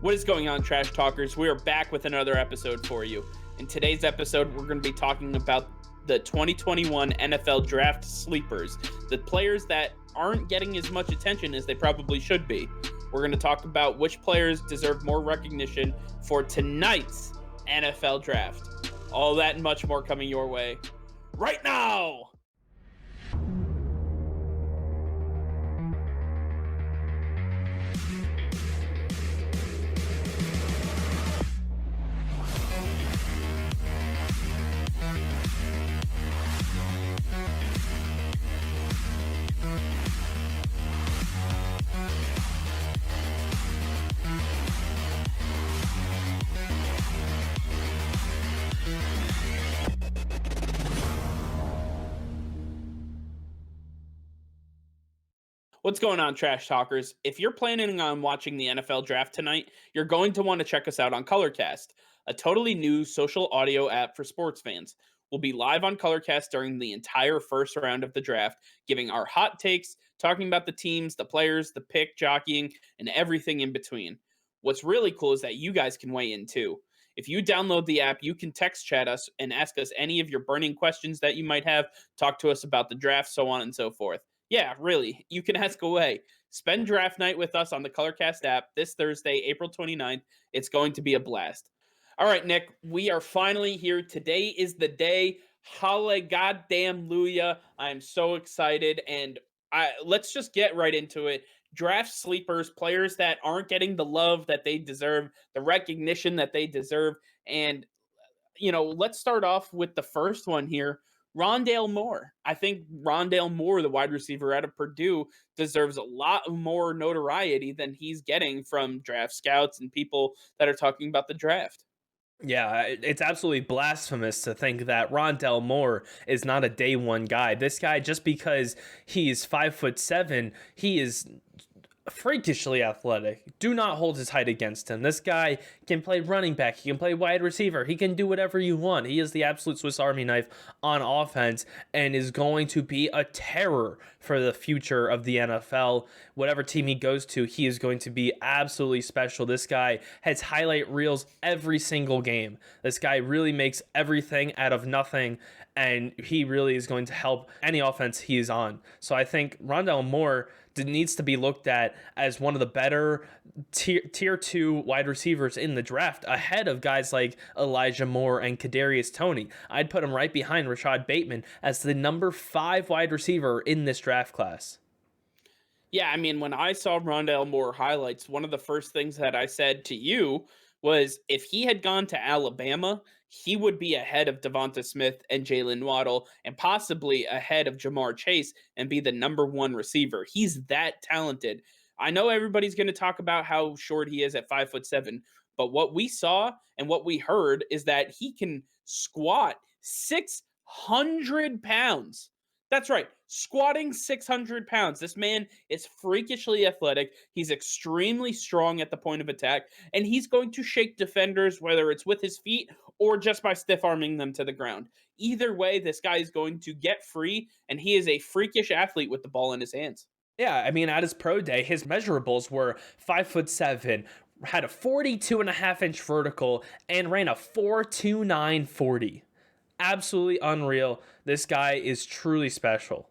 What is going on, Trash Talkers? We are back with another episode for you. In today's episode, we're going to be talking about the 2021 NFL Draft sleepers, the players that aren't getting as much attention as they probably should be. We're going to talk about which players deserve more recognition for tonight's NFL Draft. All that and much more coming your way right now. What's going on, Trash Talkers? If you're planning on watching the NFL Draft tonight, you're going to want to check us out on Colorcast, a totally new social audio app for sports fans. We'll be live on Colorcast during the entire first round of the draft, giving our hot takes, talking about the teams, the players, the pick, jockeying, and everything in between. What's really cool is that you guys can weigh in too. If you download the app, you can text chat us and ask us any of your burning questions that you might have, talk to us about the draft, so on and so forth. Yeah, really, you can ask away. Spend draft night with us on the Colorcast app this Thursday, April 29th. It's going to be a blast. All right, Nick, we are finally here. Today is the day. Halle goddamn Luya. I am so excited, and let's just get right into it. Draft sleepers, players that aren't getting the love that they deserve, the recognition that they deserve, and let's start off with the first one here. Rondale Moore. I think Rondale Moore, the wide receiver out of Purdue, deserves a lot more notoriety than he's getting from draft scouts and people that are talking about the draft. Yeah, it's absolutely blasphemous to think that Rondale Moore is not a day one guy. This guy, just because he's 5'7", he is freakishly athletic. Do not hold his height against him. This guy can play running back. He can play wide receiver. He can do whatever you want. He is the absolute Swiss Army knife on offense and is going to be a terror for the future of the NFL. Whatever team he goes to, he is going to be absolutely special. This guy has highlight reels every single game. This guy really makes everything out of nothing, and he really is going to help any offense he is on. So I think Rondale Moore needs to be looked at as one of the better tier 2 wide receivers in the draft, ahead of guys like Elijah Moore and Kadarius Toney. I'd put him right behind Rashad Bateman as the number 5 wide receiver in this draft class. Yeah, I mean, when I saw Rondale Moore highlights, one of the first things that I said to you was if he had gone to Alabama, he would be ahead of Devonta Smith and Jalen Waddle and possibly ahead of Jamar Chase and be the number 1 receiver. He's that talented. I know everybody's going to talk about how short he is at 5'7", but what we saw and what we heard is that he can squat 600 pounds. That's right, squatting 600 pounds. This man is freakishly athletic. He's extremely strong at the point of attack, and he's going to shake defenders, whether it's with his feet or just by stiff arming them to the ground. Either way, this guy is going to get free, and he is a freakish athlete with the ball in his hands. Yeah, I mean, at his pro day, his measurables were 5'7", had a 42.5-inch vertical, and ran a 4.2940. Absolutely unreal. This guy is truly special.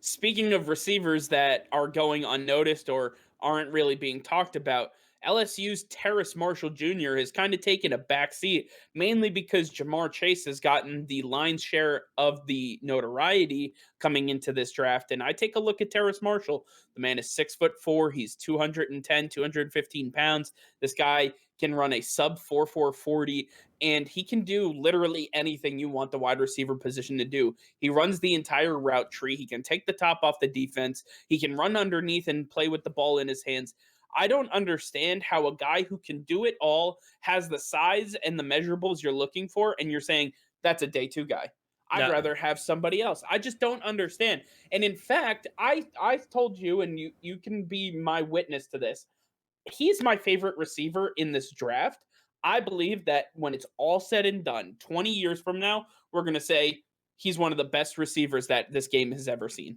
Speaking of receivers that are going unnoticed or aren't really being talked about, LSU's Terrace Marshall Jr. has kind of taken a back seat, mainly because Jamar Chase has gotten the lion's share of the notoriety coming into this draft. And I take a look at Terrace Marshall. The man is 6'4". He's 210, 215 pounds. This guy can run a sub 4.40, and he can do literally anything you want the wide receiver position to do. He runs the entire route tree. He can take the top off the defense. He can run underneath and play with the ball in his hands. I don't understand how a guy who can do it all has the size and the measurables you're looking for, and you're saying that's a day 2 guy. I'd No, rather have somebody else. I just don't understand. And in fact, I told you, and you can be my witness to this. He's my favorite receiver in this draft. I believe that when it's all said and done, 20 years from now, we're going to say he's one of the best receivers that this game has ever seen.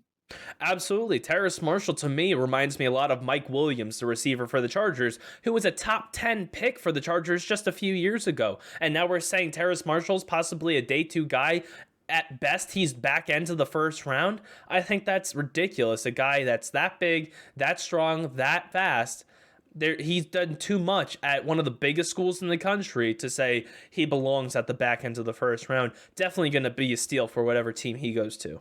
Absolutely. Terrace Marshall to me reminds me a lot of Mike Williams, the receiver for the Chargers, who was a top 10 pick for the Chargers just a few years ago. And now we're saying Terrace Marshall's possibly a day two guy. At best, he's back end of the first round. I think that's ridiculous. A guy that's that big, that strong, that fast. He's done too much at one of the biggest schools in the country to say he belongs at the back end of the first round. Definitely going to be a steal for whatever team he goes to.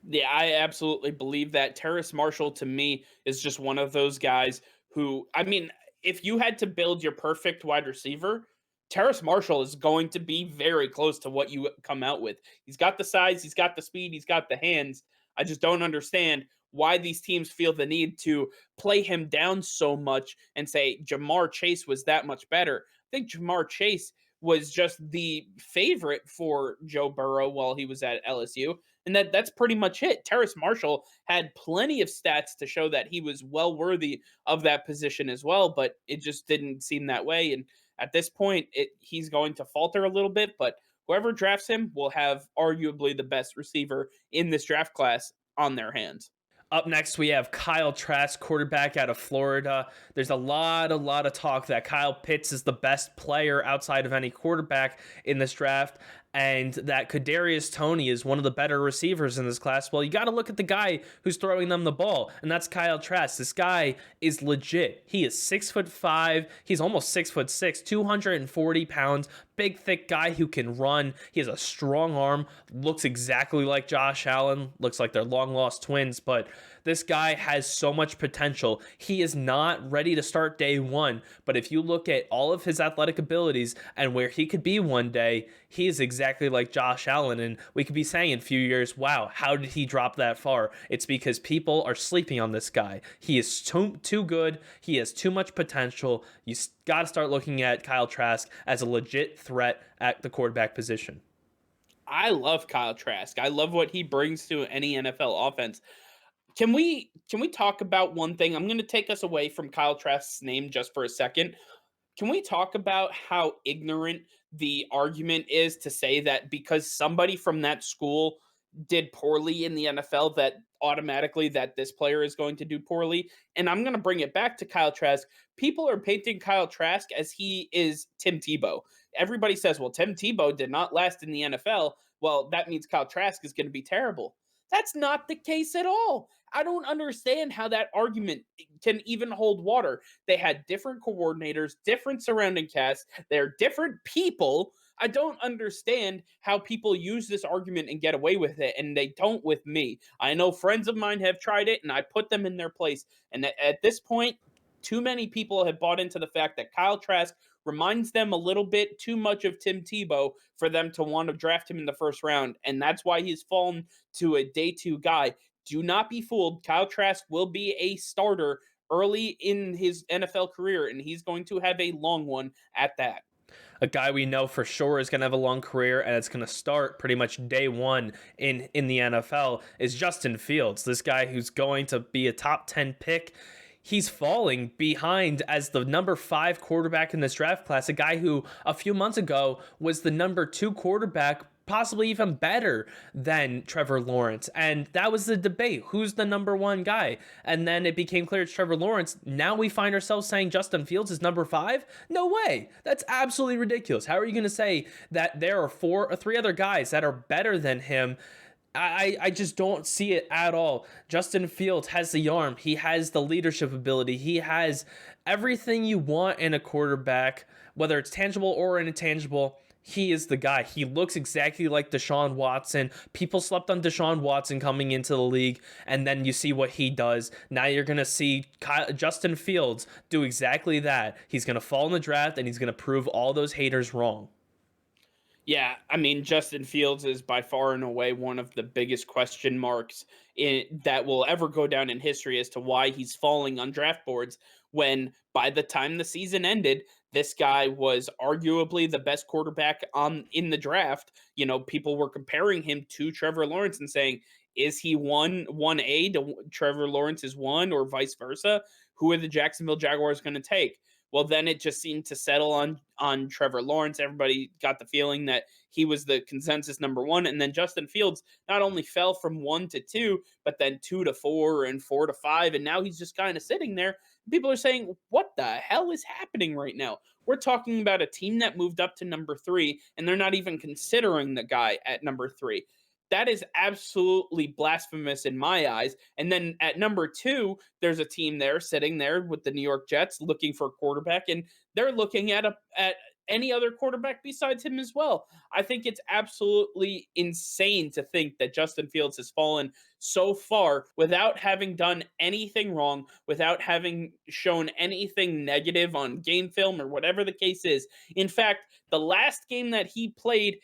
Yeah, I absolutely believe that. Terrace Marshall to me is just one of those guys who, I mean, if you had to build your perfect wide receiver, Terrace Marshall is going to be very close to what you come out with. He's got the size, he's got the speed, he's got the hands. I just don't understand why these teams feel the need to play him down so much and say Jamar Chase was that much better. I think Jamar Chase was just the favorite for Joe Burrow while he was at LSU, and that's pretty much it. Terrace Marshall had plenty of stats to show that he was well worthy of that position as well, but it just didn't seem that way. And at this point, he's going to falter a little bit, but whoever drafts him will have arguably the best receiver in this draft class on their hands. Up next, we have Kyle Trask, quarterback out of Florida. There's a lot of talk that Kyle Pitts is the best player outside of any quarterback in this draft, and that Kadarius Toney is one of the better receivers in this class. Well, you got to look at the guy who's throwing them the ball, and that's Kyle Trask. This guy is legit. He is 6'5". He's almost 6'6", 240 pounds. Big, thick guy who can run. He has a strong arm. Looks exactly like Josh Allen. Looks like they're long lost twins, but this guy has so much potential. He is not ready to start day one, but if you look at all of his athletic abilities and where he could be one day, he is exactly like Josh Allen. And we could be saying in a few years, wow, how did he drop that far? It's because people are sleeping on this guy. He is too good. He has too much potential. You got to start looking at Kyle Trask as a legit threat at the quarterback position. I love Kyle Trask. I love what he brings to any NFL offense. Can we talk about one thing? I'm going to take us away from Kyle Trask's name just for a second. Can we talk about how ignorant the argument is to say that because somebody from that school did poorly in the NFL that automatically that this player is going to do poorly? And I'm going to bring it back to Kyle Trask. People are painting Kyle Trask as he is Tim Tebow. Everybody says, well, Tim Tebow did not last in the NFL. Well, that means Kyle Trask is going to be terrible. That's not the case at all. I don't understand how that argument can even hold water. They had different coordinators, different surrounding casts, they're different people. I don't understand how people use this argument and get away with it, and they don't with me. I know friends of mine have tried it, and I put them in their place. And at this point, too many people have bought into the fact that Kyle Trask reminds them a little bit too much of Tim Tebow for them to want to draft him in the first round. And that's why he's fallen to a day two guy. Do not be fooled. Kyle Trask will be a starter early in his NFL career, and he's going to have a long one at that. A guy we know for sure is going to have a long career and it's going to start pretty much day one in the NFL is Justin Fields. This guy who's going to be a top 10 pick. He's falling behind as the number 5 quarterback in this draft class, a guy who a few months ago was the number 2 quarterback, possibly even better than Trevor Lawrence. And that was the debate. Who's the number 1 guy? And then it became clear it's Trevor Lawrence. Now we find ourselves saying Justin Fields is number 5? No way. That's absolutely ridiculous. How are you going to say that there are 3 other guys that are better than him? I just don't see it at all. Justin Fields has the arm. He has the leadership ability. He has everything you want in a quarterback, whether it's tangible or intangible. He is the guy. He looks exactly like Deshaun Watson. People slept on Deshaun Watson coming into the league, and then you see what he does. Now you're going to see Justin Fields do exactly that. He's going to fall in the draft, and he's going to prove all those haters wrong. Yeah, I mean, Justin Fields is by far and away one of the biggest question marks that will ever go down in history as to why he's falling on draft boards when by the time the season ended, this guy was arguably the best quarterback on in the draft. You know, people were comparing him to Trevor Lawrence and saying, is he 1A to Trevor Lawrence is 1 or vice versa? Who are the Jacksonville Jaguars going to take? Well, then it just seemed to settle on Trevor Lawrence. Everybody got the feeling that he was the consensus number one. And then Justin Fields not only fell from 1 to 2, but then 2 to 4 and 4 to 5. And now he's just kind of sitting there. People are saying, what the hell is happening right now? We're talking about a team that moved up to number 3, and they're not even considering the guy at number 3. That is absolutely blasphemous in my eyes. And then at number 2, there's a team there sitting there with the New York Jets looking for a quarterback, and they're looking at any other quarterback besides him as well. I think it's absolutely insane to think that Justin Fields has fallen so far without having done anything wrong, without having shown anything negative on game film or whatever the case is. In fact, the last game that he played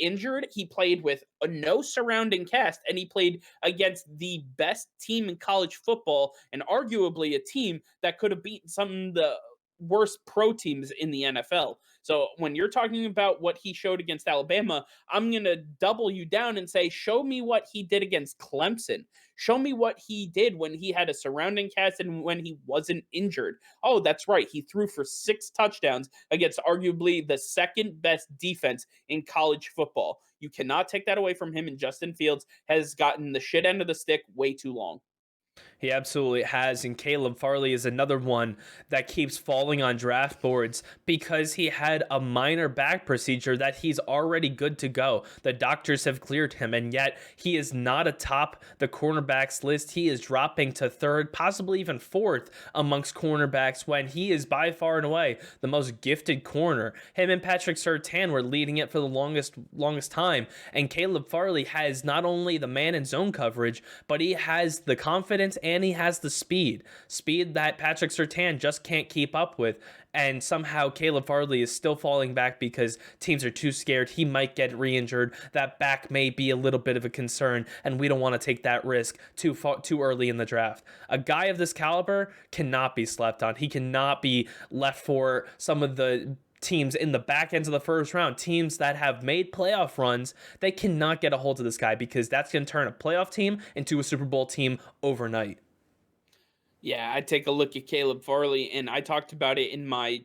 injured. He played with no surrounding cast, and he played against the best team in college football, and arguably a team that could have beaten some of the worst pro teams in the NFL. So when you're talking about what he showed against Alabama, I'm going to double you down and say, show me what he did against Clemson. Show me what he did when he had a surrounding cast and when he wasn't injured. Oh, that's right. He threw for 6 touchdowns against arguably the second best defense in college football. You cannot take that away from him, and Justin Fields has gotten the shit end of the stick way too long. He absolutely has, and Caleb Farley is another one that keeps falling on draft boards because he had a minor back procedure that he's already good to go. The doctors have cleared him, and yet he is not atop the cornerbacks list. He is dropping to third, possibly even fourth amongst cornerbacks when he is by far and away the most gifted corner. Him and Patrick Surtain were leading it for the longest time, and Caleb Farley has not only the man and zone coverage, but he has the confidence and he has the speed that Patrick Surtain just can't keep up with. And somehow Caleb Farley is still falling back because teams are too scared he might get re-injured. That back may be a little bit of a concern, and we don't want to take that risk too early in the draft. A guy of this caliber cannot be slept on. He cannot be left for some of the teams in the back ends of the first round, teams that have made playoff runs. They cannot get a hold of this guy because that's going to turn a playoff team into a Super Bowl team overnight. Yeah, I take a look at Caleb Farley, and I talked about it in my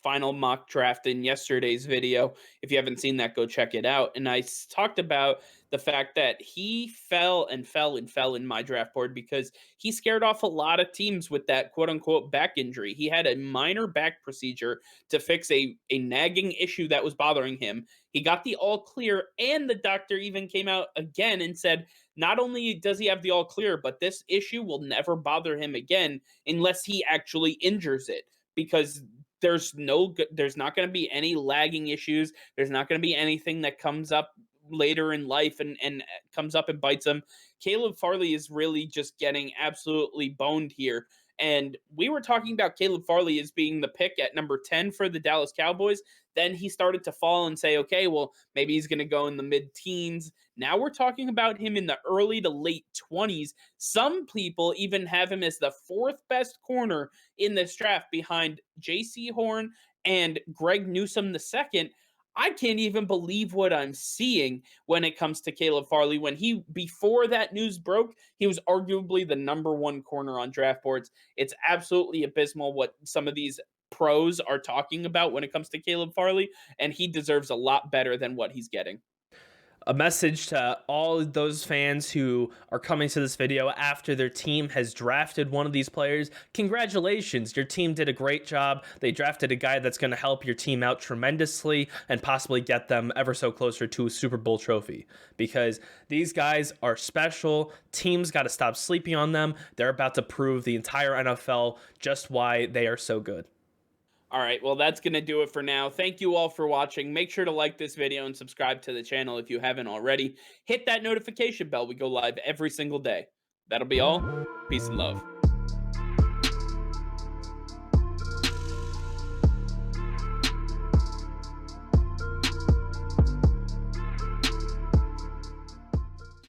final mock draft in yesterday's video. If you haven't seen that, go check it out. And talked about the fact that he fell and fell and fell in my draft board because he scared off a lot of teams with that quote unquote back injury. He had a minor back procedure to fix a nagging issue that was bothering him. He got the all clear, and the doctor even came out again and said, not only does he have the all clear, but this issue will never bother him again unless he actually injures it, because there's not going to be any lagging issues. There's not going to be anything that comes up later in life and comes up and bites him. Caleb Farley is really just getting absolutely boned here. And we were talking about Caleb Farley as being the pick at number 10 for the Dallas Cowboys. Then he started to fall and say, okay, well, maybe he's going to go in the mid teens. Now we're talking about him in the early to late 20s. Some people even have him as the 4th best corner in this draft behind J.C. Horn and Greg Newsome II. I can't even believe what I'm seeing when it comes to Caleb Farley. Before that news broke, he was arguably the number 1 corner on draft boards. It's absolutely abysmal what some of these pros are talking about when it comes to Caleb Farley, and he deserves a lot better than what he's getting. A message to all those fans who are coming to this video after their team has drafted one of these players. Congratulations, your team did a great job. They drafted a guy that's going to help your team out tremendously and possibly get them ever so closer to a Super Bowl trophy, because these guys are special. Teams got to stop sleeping on them. They're about to prove the entire NFL just why they are so good. All right, well, that's going to do it for now. Thank you all for watching. Make sure to like this video and subscribe to the channel if you haven't already. Hit that notification bell. We go live every single day. That'll be all. Peace and love.